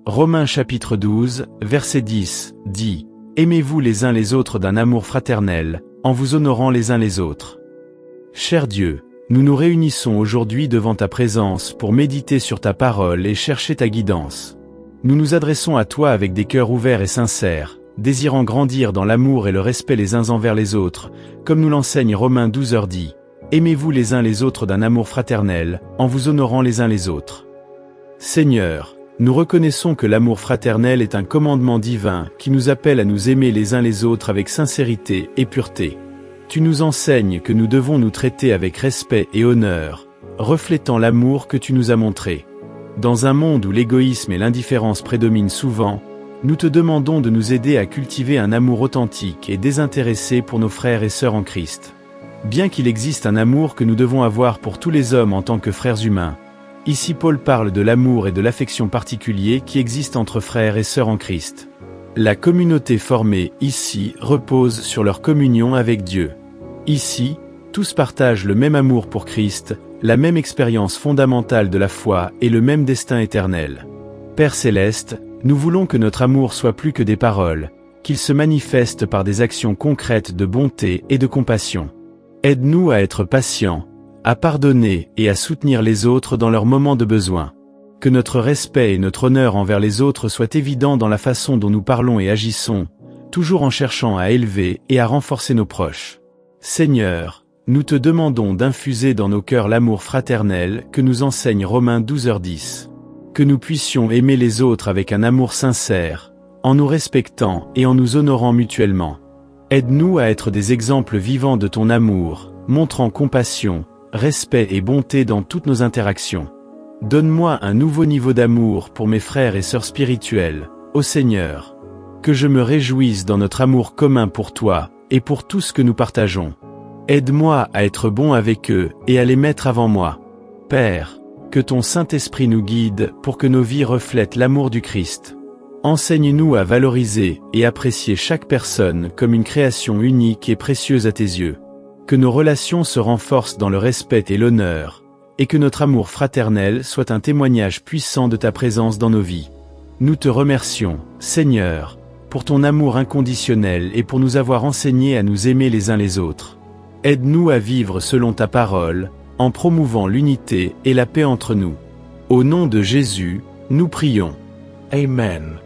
Romains chapitre 12, verset 10, dit « Aimez-vous les uns les autres d'un amour fraternel, en vous honorant les uns les autres. » Cher Dieu, nous nous réunissons aujourd'hui devant ta présence pour méditer sur ta parole et chercher ta guidance. Nous nous adressons à toi avec des cœurs ouverts et sincères, désirant grandir dans l'amour et le respect les uns envers les autres, comme nous l'enseigne Romains 12 dit « Aimez-vous les uns les autres d'un amour fraternel, en vous honorant les uns les autres. » Seigneur, nous reconnaissons que l'amour fraternel est un commandement divin qui nous appelle à nous aimer les uns les autres avec sincérité et pureté. Tu nous enseignes que nous devons nous traiter avec respect et honneur, reflétant l'amour que tu nous as montré. Dans un monde où l'égoïsme et l'indifférence prédominent souvent, nous te demandons de nous aider à cultiver un amour authentique et désintéressé pour nos frères et sœurs en Christ. Bien qu'il existe un amour que nous devons avoir pour tous les hommes en tant que frères humains, ici Paul parle de l'amour et de l'affection particulier qui existent entre frères et sœurs en Christ. La communauté formée ici repose sur leur communion avec Dieu. Ici, tous partagent le même amour pour Christ, la même expérience fondamentale de la foi et le même destin éternel. Père Céleste, nous voulons que notre amour soit plus que des paroles, qu'il se manifeste par des actions concrètes de bonté et de compassion. Aide-nous à être patients, à pardonner et à soutenir les autres dans leurs moments de besoin. Que notre respect et notre honneur envers les autres soient évidents dans la façon dont nous parlons et agissons, toujours en cherchant à élever et à renforcer nos proches. Seigneur, nous te demandons d'infuser dans nos cœurs l'amour fraternel que nous enseigne Romains 12 que nous puissions aimer les autres avec un amour sincère, en nous respectant et en nous honorant mutuellement. Aide-nous à être des exemples vivants de ton amour, montrant compassion, respect et bonté dans toutes nos interactions. Donne-moi un nouveau niveau d'amour pour mes frères et sœurs spirituels, ô Seigneur. Que je me réjouisse dans notre amour commun pour toi, et pour tout ce que nous partageons. Aide-moi à être bon avec eux, et à les mettre avant moi. Père, que ton Saint-Esprit nous guide pour que nos vies reflètent l'amour du Christ. Enseigne-nous à valoriser et apprécier chaque personne comme une création unique et précieuse à tes yeux. Que nos relations se renforcent dans le respect et l'honneur, et que notre amour fraternel soit un témoignage puissant de ta présence dans nos vies. Nous te remercions, Seigneur, pour ton amour inconditionnel et pour nous avoir enseigné à nous aimer les uns les autres. Aide-nous à vivre selon ta parole, en promouvant l'unité et la paix entre nous. Au nom de Jésus, nous prions. Amen.